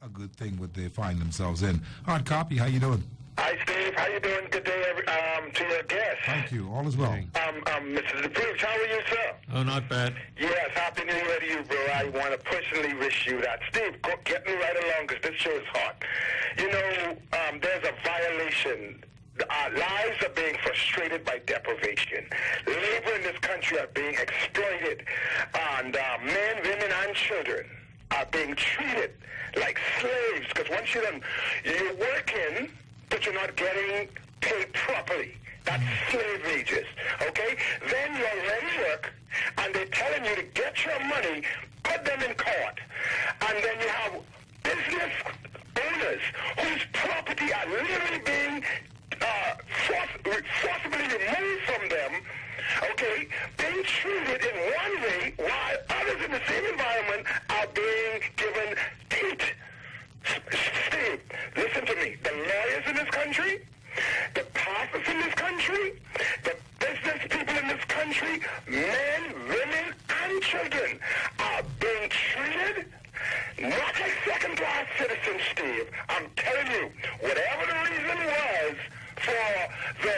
a good thing what they find themselves in. Hard Copy, how you doing? Hi, Steve. How you doing? Good day to your guests. Thank you. All is well. Mr. DePreach, how are you, sir? Oh, not bad. Yes, happy New Year to you, bro. I want to personally wish you that. Steve, get me right along because this show is hot. You know, there's a violation. Our lives are being frustrated by deprivation. Labor in this country are being exploited. And men, women, and children are being treated like slaves because once you're working, but you're not getting paid properly. That's slave wages, okay? Then you already work, and they're telling you to get your money, put them in court. And then you have business owners whose property are literally being forcibly removed from them, okay, being treated in one way while others in the same environment are being given teeth. Steve, listen to me. The lawyers in this country, the pastors in this country, the business people in this country, men, women, and children are being treated not like second-class citizens, Steve. I'm telling you, whatever the reason was for the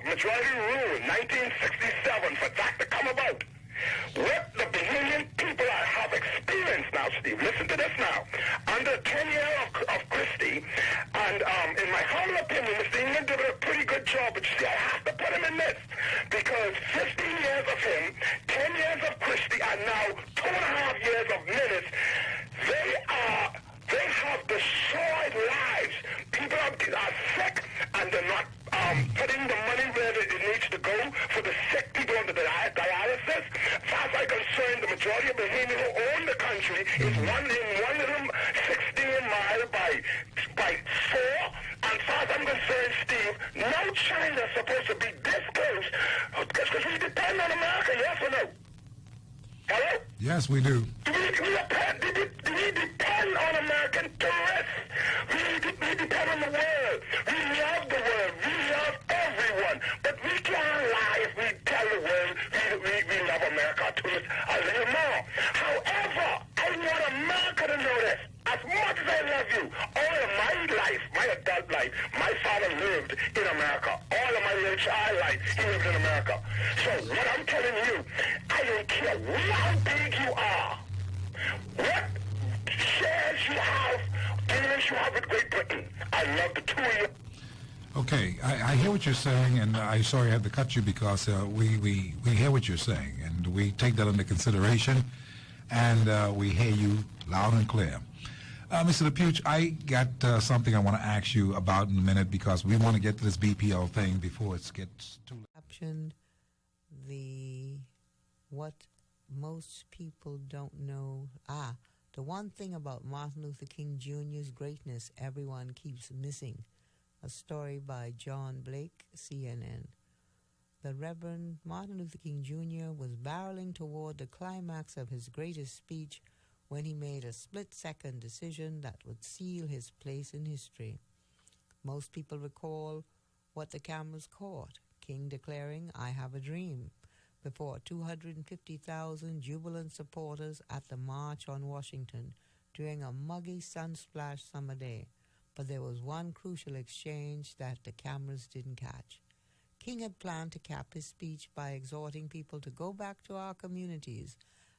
majority rule in 1967 for that to come about, what the Bahamian people have experienced now, Steve, listen to this now. Under 10 years of Christie, and in my humble opinion, Mr. England did a pretty good job, but you see, I have to put him in this, because 15 years of him, 10 years of Christie, and now 2.5 years of Minutes, they have destroyed lives. People are sick, and they're not putting the money where it needs to go for the sick people under the dialysis. As far as I'm concerned, the majority of Bahamians who own the country is one little 16-mile by 4. And as far as I'm concerned, Steve, no China's supposed to be this close because we depend on America, yes or no? Hello? Yes, we do. Do we depend on American tourists? We depend on the world. We love the world. We love everyone. But we can't lie if we tell the world we love America tourists a little more. However, I want America to know this. As much as I love you, all of my life, my adult life, my father lived in America. All of my little child life, he lived in America. So what I'm telling you, I don't care how big you are, what shares you have, dealings you have with Great Britain. I love the two of you. Okay, I hear what you're saying, and I'm sorry I had to cut you because we hear what you're saying, and we take that under consideration, and we hear you loud and clear. Mr. DePuch, I got something I want to ask you about in a minute because we want to get to this BPL thing before it gets too late. What most people don't know. The one thing about Martin Luther King Jr.'s greatness everyone keeps missing. A story by John Blake, CNN. The Reverend Martin Luther King Jr. was barreling toward the climax of his greatest speech when he made a split-second decision that would seal his place in history. Most people recall what the cameras caught, King declaring, "I have a dream," before 250,000 jubilant supporters at the March on Washington during a muggy, sun-splashed summer day. But there was one crucial exchange that the cameras didn't catch. King had planned to cap his speech by exhorting people to go back to our communities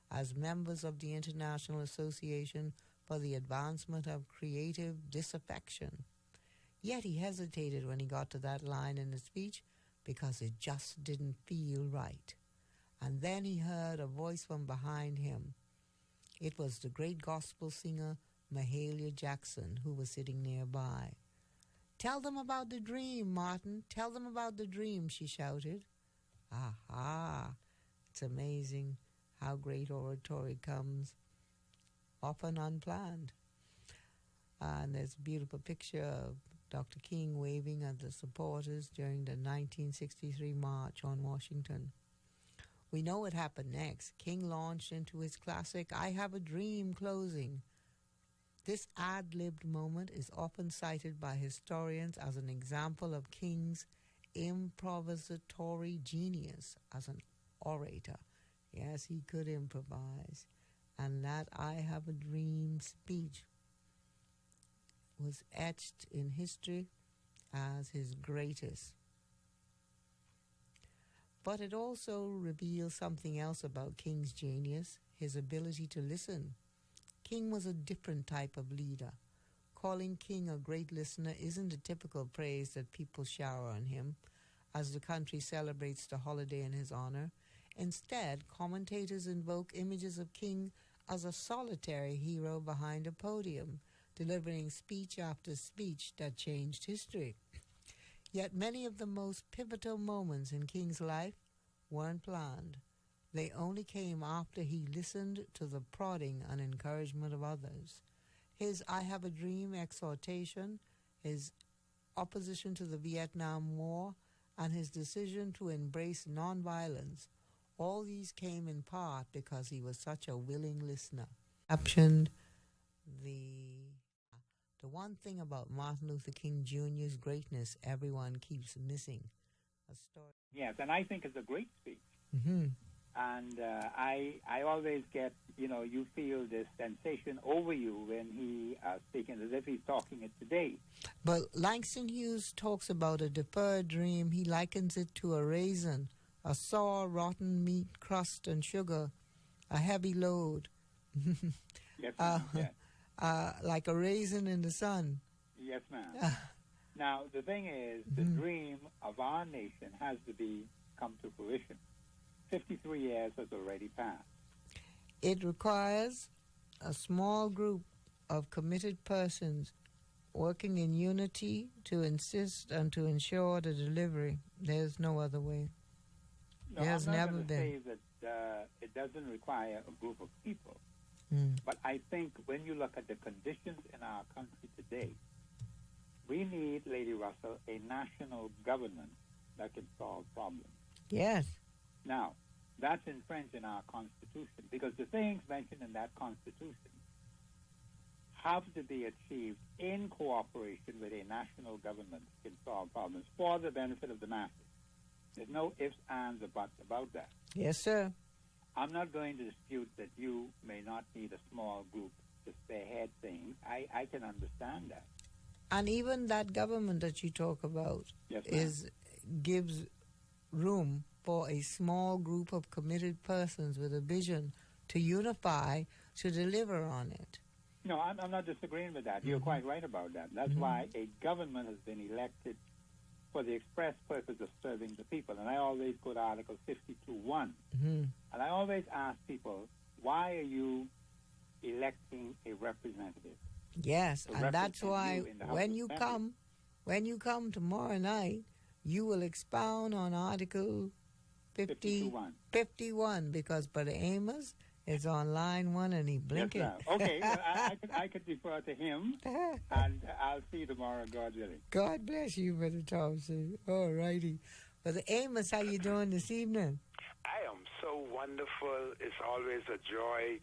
as members of the International Association for the Advancement of Creative Disaffection. Yet he hesitated when he got to that line in the speech because it just didn't feel right. And then he heard a voice from behind him. It was the great gospel singer Mahalia Jackson, who was sitting nearby. "Tell them about the dream, Martin. Tell them about the dream," she shouted. Aha! It's amazing how great oratory comes often unplanned. And there's a beautiful picture of Dr. King waving at the supporters during the 1963 March on Washington. We know what happened next. King launched into his classic "I Have a Dream" closing. This ad-libbed moment is often cited by historians as an example of King's improvisatory genius as an orator. Yes, he could improvise. And that "I Have a Dream" speech was etched in history as his greatest. But it also reveals something else about King's genius, his ability to listen. King was a different type of leader. Calling King a great listener isn't the typical praise that people shower on him as the country celebrates the holiday in his honor. Instead, commentators invoke images of King as a solitary hero behind a podium, delivering speech after speech that changed history. Yet many of the most pivotal moments in King's life weren't planned. They only came after he listened to the prodding and encouragement of others. His I Have a Dream exhortation, his opposition to the Vietnam War, and his decision to embrace nonviolence, all these came in part because he was such a willing listener. Captioned the one thing about Martin Luther King Jr.'s greatness everyone keeps missing. A story. Yes, and I think it's a great speech. Mm-hmm. And I always get, you feel this sensation over you when he speaking, as if he's talking it today. But Langston Hughes talks about a deferred dream. He likens it to a raisin, a sour, rotten meat, crust, and sugar, a heavy load. Yes, ma'am. Yes. Like a raisin in the sun. Yes, ma'am. Now, the thing is, the dream of our nation has to come to fruition. 53 years has already passed. It requires a small group of committed persons working in unity to insist and to ensure the delivery. There's no other way. No, There's I'm not never going to been. say that it doesn't require a group of people. Mm. But I think when you look at the conditions in our country today, we need, Lady Russell, a national government that can solve problems. Yes. Now, that's infringed in our Constitution because the things mentioned in that Constitution have to be achieved in cooperation with a national government that can solve problems for the benefit of the masses. There's no ifs, ands, or buts about that. Yes, sir. I'm not going to dispute that you may not need a small group to spearhead things. I can understand that. And even that government that you talk about Yes, ma'am. gives room for a small group of committed persons with a vision to unify to deliver on it. No, I'm not disagreeing with that. You're quite right about that. That's why a government has been elected for the express purpose of serving the people. And I always quote Article 52.1. And I always ask people, why are you electing a representative? Yes, To and that's represent why you in the House when of you Assembly. come tomorrow night, you will expound on Article 51, because Brother Amos is on line 1 and he blinking. Yes, ma'am. Okay, well, I could defer to him, and I'll see you tomorrow, God willing. God bless you, Brother Thompson. All righty. Brother Amos, how you doing this evening? I am so wonderful. It's always a joy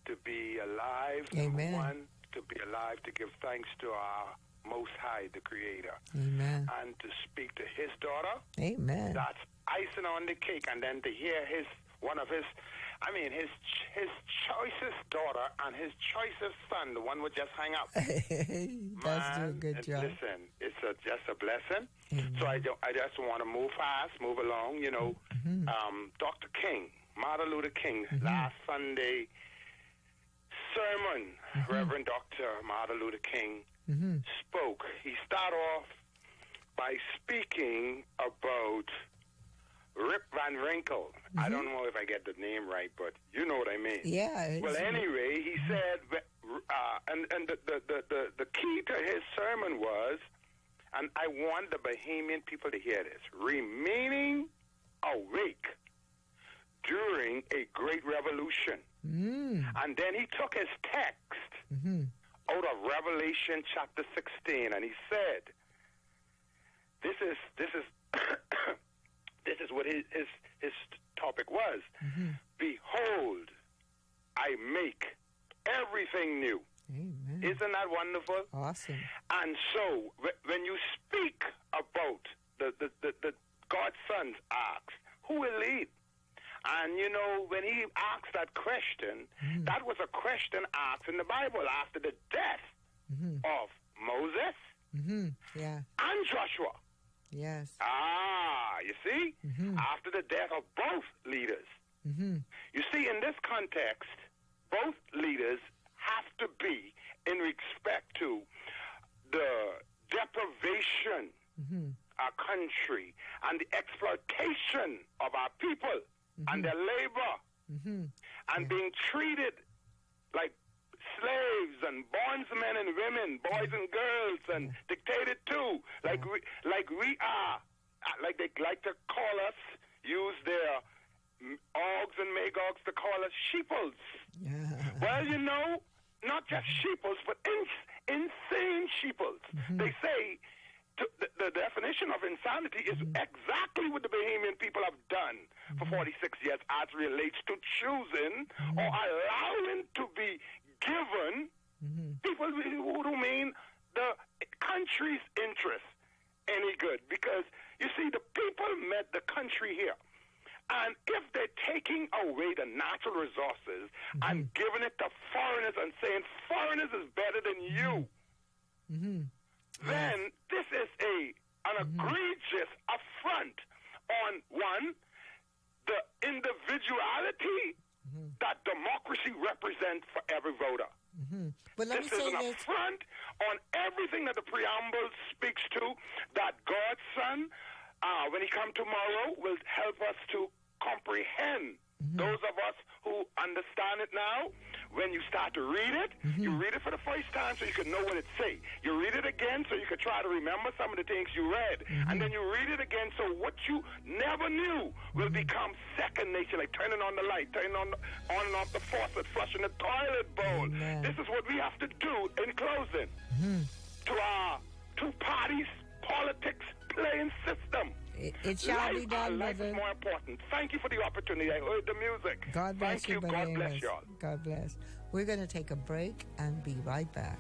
to be alive. Amen. Number one, to be alive, to give thanks to our Most High, the Creator. Amen. And to speak to his daughter. Amen. That's icing on the cake. And then to hear his choicest daughter and his choicest son, the one would just hang up. That's doing a good job. Listen, it's just a blessing. Amen. So I just want to move fast, move along. Dr. King, Martin Luther King, last Sunday sermon, Reverend Dr. Martin Luther King spoke. He started off by speaking about Rip Van Winkle. I don't know if I get the name right, but you know what I mean. Yeah. Well, anyway, he said, and the key to his sermon was, and I want the Bahamian people to hear this, remaining awake during a great revolution. And then he took his text out of Revelation chapter 16, and he said, this is this is what his topic was. Behold, I make everything new. Amen. Isn't that wonderful? Awesome. And so, when you speak about the God's sons asked, who will lead? And when he asked that question, that was a question asked in the Bible after the death of Moses Yeah. and Joshua. Yes. You see? After the death of both leaders. You see, in this context, both leaders have to be in respect to the deprivation our country and the exploitation of our people and their labor and being treated like slaves and bondsmen and women, boys and girls, and dictated to, like we are, like they like to call us, use their Ogs and Magogs to call us sheeples. Well, you know, not just sheeples, but insane sheeples. They say the definition of insanity is exactly what the Bahamian people have done for 46 years as relates to choosing or allowing to be given people who don't mean the country's interest any good. Because, you see, the people met the country here. And if they're taking away the natural resources and giving it to foreigners and saying foreigners is better than you, then this is an egregious affront on, one, the individuality that democracy represents for every voter. But let This me is say an this. affront on everything that the preamble speaks to, that God's Son, when he comes tomorrow, will help us to comprehend. Those of us who understand it now, when you start to read it, you read it for the first time so you can know what it say. You read it again so you can try to remember some of the things you read. And then you read it again so what you never knew will become second nature, like turning on the light, turning on and off the faucet, flushing the toilet bowl. Amen. This is what we have to do in closing to our two parties, politics, playing system. It shall be done, life brother. is more important. Thank you for the opportunity. I heard the music. God bless Thank you, you. Brother God bless Amos. y'all. God bless. We're going to take a break and be right back.